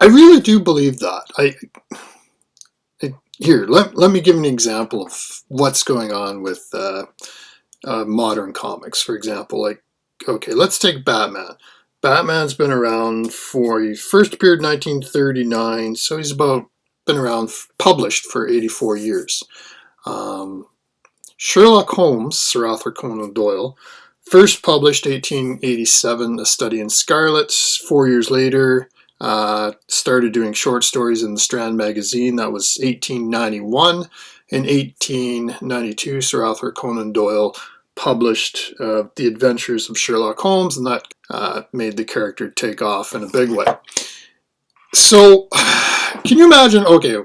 really do believe that. Here, let me give an example of what's going on with modern comics. For example, like, okay, let's take Batman. Batman's been around for, he first appeared in 1939, so he's been around, published for 84 years. Sherlock Holmes, Sir Arthur Conan Doyle, first published 1887, A Study in Scarlet. 4 years later, started doing short stories in the Strand magazine. That was 1891. In 1892, Sir Arthur Conan Doyle published The Adventures of Sherlock Holmes, and that made the character take off in a big way. So, can you imagine, okay,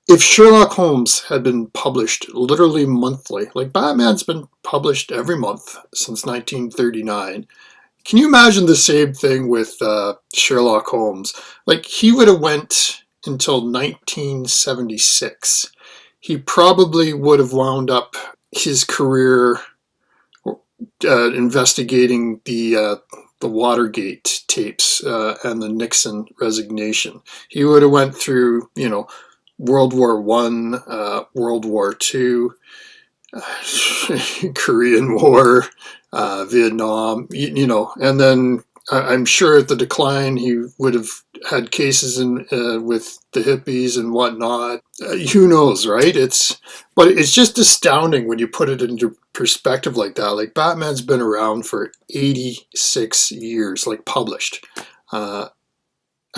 if Sherlock Holmes had been published literally monthly, like Batman's been published every month since 1939, can you imagine the same thing with Sherlock Holmes? Like, he would have went until 1976. He probably would have wound up his career investigating the Watergate tapes and the Nixon resignation. He would have went through, World War I, World War II, Korean War, Vietnam, and then I'm sure at the decline he would have had cases with the hippies and whatnot. Who knows, right? But it's just astounding when you put it into perspective like that. Like, Batman's been around for 86 years, like, published. I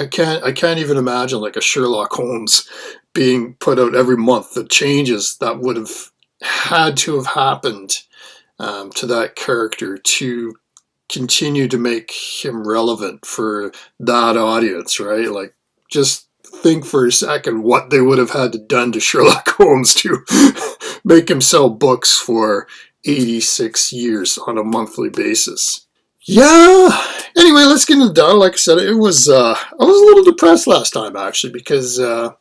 can't even imagine like a Sherlock Holmes being put out every month. The changes that would have had to have happened to that character to continue to make him relevant for that audience, right? Like, just think for a second what they would have had to done to Sherlock Holmes to make him sell books for 86 years on a monthly basis. Yeah. Anyway, let's get into that. Like I said, I was a little depressed last time, actually, because like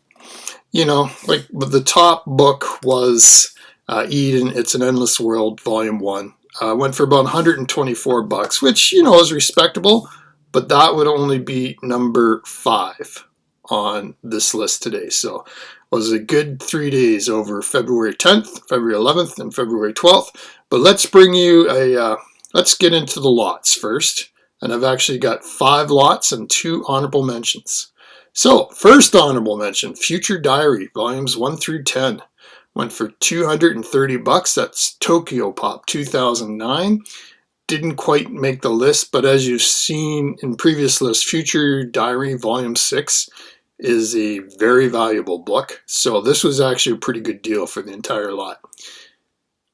the top book was Eden, It's an Endless World, Volume 1. Went for about $124, which, is respectable, but that would only be number 5 on this list today. So it was a good 3 days over February 10th, February 11th, and February 12th. But let's bring you let's get into the lots first. And I've actually got 5 lots and 2 honorable mentions. So, first honorable mention, Future Diary, volumes 1 through 10. Went for $230. That's Tokyo Pop 2009. Didn't quite make the list, but as you've seen in previous lists, Future Diary Volume 6 is a very valuable book. So this was actually a pretty good deal for the entire lot.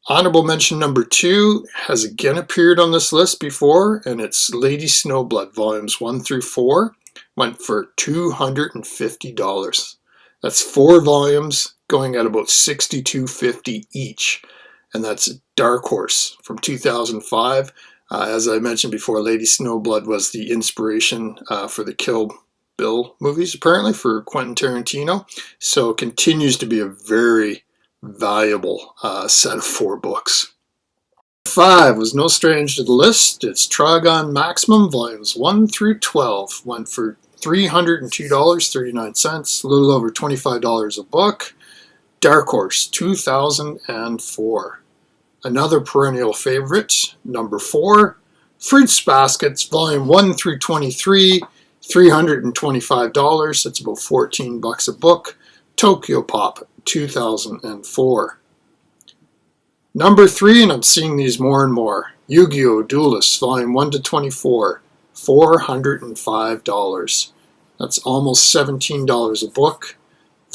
Honorable mention number 2 has again appeared on this list before, and it's Lady Snowblood Volumes 1 through 4. Went for $250. That's 4 volumes going at about $62.50 each. And that's Dark Horse from 2005. As I mentioned before, Lady Snowblood was the inspiration for the Kill Bill movies, apparently, for Quentin Tarantino. So it continues to be a very valuable set of 4 books. 5 was no stranger to the list. It's Trigon Maximum, volumes 1 through 12. Went for $302.39, a little over $25 a book. Dark Horse, 2004. Another perennial favorite, number 4, Fruits Baskets, volume 1 through 23, $325. That's about $14 a book. Tokyo Pop, 2004. Number 3, and I'm seeing these more and more, Yu-Gi-Oh! Duelists, volume 1 to 24, $405. That's almost $17 a book.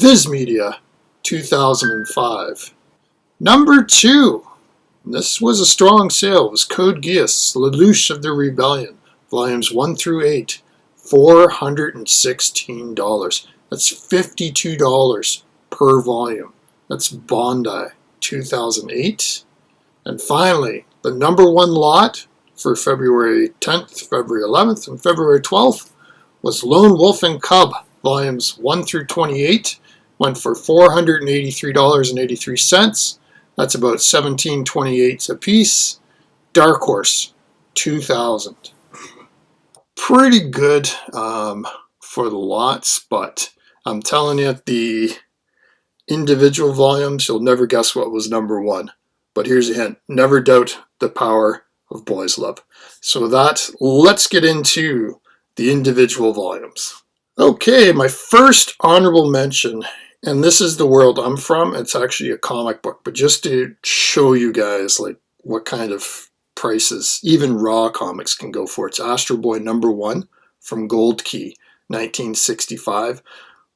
Viz Media, 2005. Number 2, this was a strong sale, it was Code Geass, Lelouch of the Rebellion, volumes 1 through 8, $416. That's $52 per volume. That's Bondi, 2008. And finally, the number 1 lot for February 10th, February 11th, and February 12th was Lone Wolf and Cub, volumes 1 through 28. Went for $483.83. That's about $17.28 a piece. Dark Horse, 2000. Pretty good for the lots, but I'm telling you, the individual volumes, you'll never guess what was number one. But here's a hint: never doubt the power of boys' love. So with that, let's get into the individual volumes. Okay, my first honorable mention, and this is the world I'm from. It's actually a comic book, but just to show you guys like what kind of prices even raw comics can go for. It's Astro Boy #1 from Gold Key, 1965.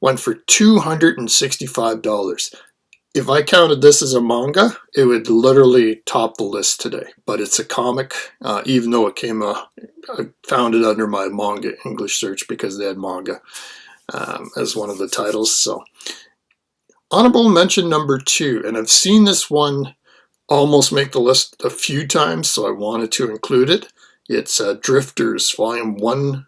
Went for $265. If I counted this as a manga, it would literally top the list today. But it's a comic, even though it came, I found it under my manga English search because they had manga as one of the titles. So, honorable mention #2, and I've seen this one almost make the list a few times, so I wanted to include it. It's Drifters, Volume 1,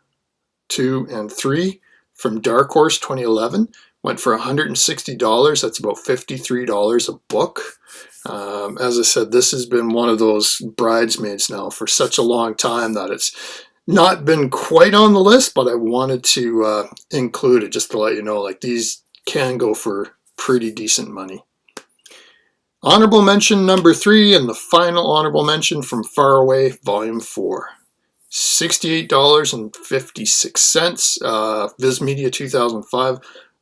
2, and 3 from Dark Horse, 2011. Went for $160. That's about $53 a book. As I said, this has been one of those bridesmaids now for such a long time that it's not been quite on the list, but I wanted to include it just to let you know, like, these can go for pretty decent money. Honorable mention #3, and the final honorable mention from Far Away, Volume 4. $68.56. Viz Media 2005.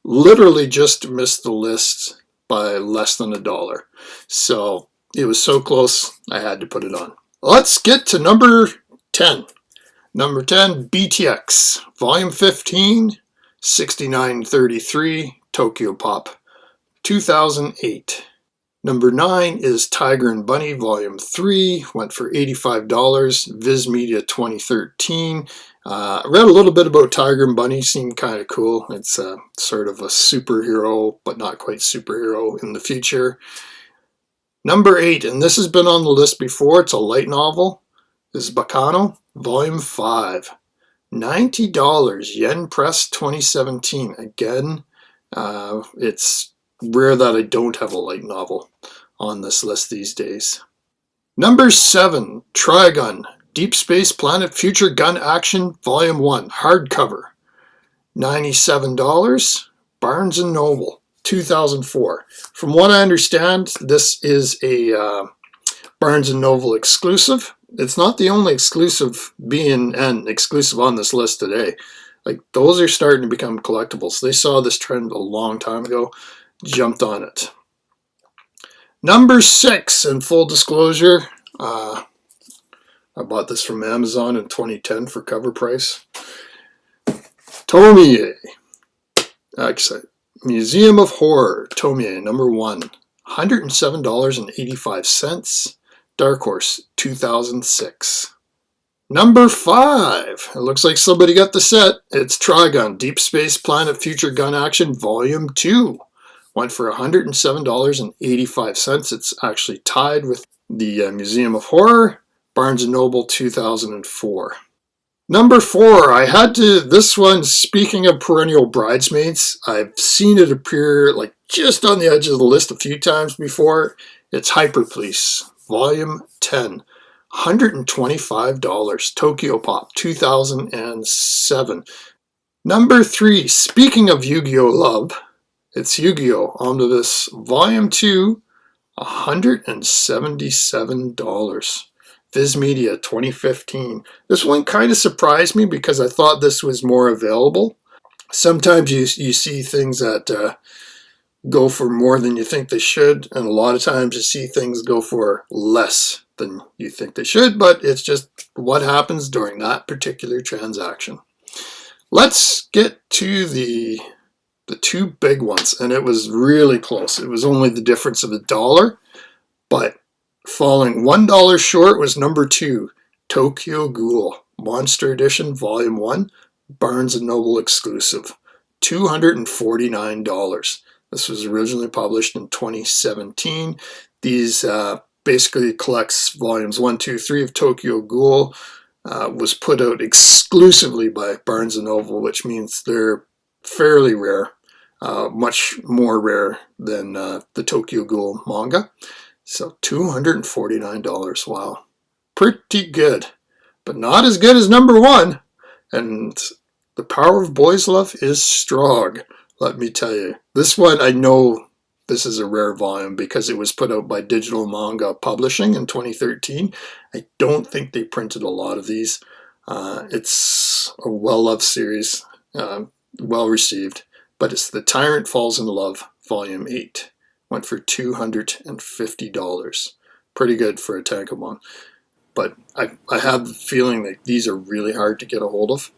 Literally just missed the list by less than $1. So it was so close, I had to put it on. Let's get to number 10. Number 10, BTX, Volume 15, $69.33, Tokyo Pop, 2008. Number 9 is Tiger and Bunny, Volume 3, went for $85, Viz Media 2013. I read a little bit about Tiger and Bunny, seemed kind of cool. It's sort of a superhero, but not quite superhero in the future. Number 8, and this has been on the list before, it's a light novel, is Bakano, Volume 5. $90, Yen Press 2017. Again, it's rare that I don't have a light novel on this list these days. Number 7, Trigun, Deep Space Planet Future Gun Action, Volume 1, hardcover. $97, Barnes & Noble, 2004. From what I understand, this is a Barnes & Noble exclusive. It's not the only exclusive being an exclusive on this list today. Like, those are starting to become collectibles. They saw this trend a long time ago, jumped on it. Number 6, in full disclosure, I bought this from Amazon in 2010 for cover price. Tomie, Museum of Horror, Tomie, number 1, $107.85. Dark Horse, 2006. Number 5, it looks like somebody got the set. It's Trigun, Deep Space Planet Future Gun Action, Volume 2. Went for $107.85. It's actually tied with the Museum of Horror, Barnes & Noble, 2004. Number 4, I had to, this one, speaking of perennial bridesmaids, I've seen it appear like just on the edge of the list a few times before. It's Hyper Police, Volume 10. $125, Tokyo Pop, 2007. Number 3, speaking of Yu-Gi-Oh! Love, it's Yu-Gi-Oh! Omnibus, Volume 2, $177. Viz Media, 2015. This one kind of surprised me because I thought this was more available. Sometimes you see things that go for more than you think they should, and a lot of times you see things go for less than you think they should, but it's just what happens during that particular transaction. Let's get to the two big ones, and it was really close. It was only the difference of $1, but falling $1 short was number 2, Tokyo Ghoul, Monster Edition, Volume 1, Barnes & Noble exclusive, $249. This was originally published in 2017. These basically collects volumes 1, 2, 3 of Tokyo Ghoul. Was put out exclusively by Barnes & Noble, which means they're fairly rare, much more rare than the Tokyo Ghoul manga. So $249, wow. Pretty good, but not as good as number 1. And The power of boys' love is strong, let me tell you. This one, I know this is a rare volume because it was put out by Digital Manga Publishing in 2013. I don't think they printed a lot of these. It's a well-loved series, well received, but it's The Tyrant Falls in Love, Volume 8. Went for $250. Pretty good for a tankobon. But I have the feeling that these are really hard to get a hold of.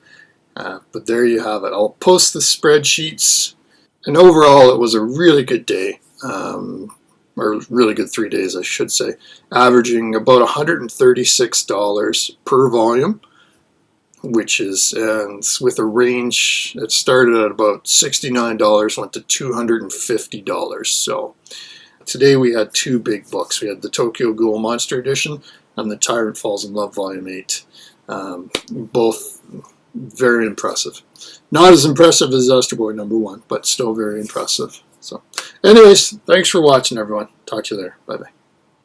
But there you have it. I'll post the spreadsheets. And overall, it was a really good day. Or really good 3 days, I should say. Averaging about $136 per volume, which is, and with a range, it started at about $69, went to $250. So today we had two big books. We had the Tokyo Ghoul Monster Edition and the Tyrant Falls in Love Volume 8. Both very impressive. Not as impressive as Ester Boy #1, but still very impressive. So anyways, thanks for watching, everyone. Talk to you there. Bye-bye.